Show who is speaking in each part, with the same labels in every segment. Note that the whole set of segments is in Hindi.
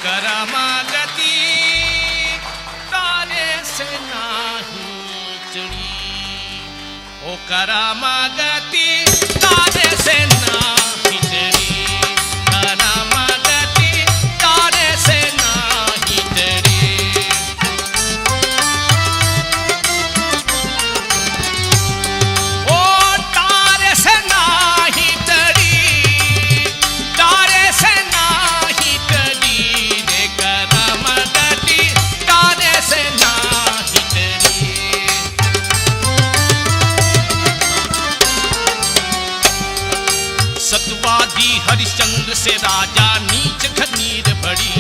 Speaker 1: करमागति तारे से नाही चढ़ी, ओ करमागति तारे से नाही चढ़ी, करमागति तारे से नाही चढ़ी। ओ तारे से नाही चढ़ी, तारे से नाही चढ़ी, सतवादी हरिश्चंद्र से राजा नीच खनीर बड़ी,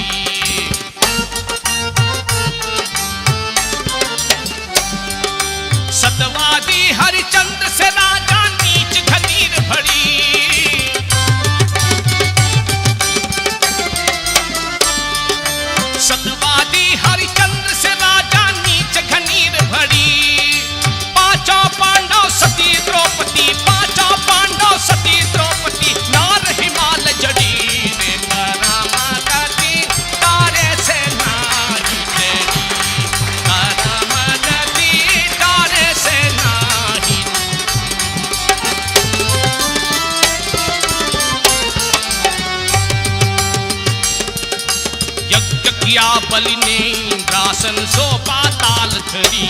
Speaker 1: सतवादी हरिश्चंद्र से राजा नीच खनीर बड़ी। सतवादी हरिश्चंद्र से राजा नीच खनीर भरी। पांचों पांडव सती द्रौपदी, पांचों पांडव सती द्रौपदी, नार हिमाल जड़ी रे करमागति तारे से नाही चढ़ी, करमागति तारे से नाही। यज्ञ किया बलि ने इंद्रासन सो पाताल धरी,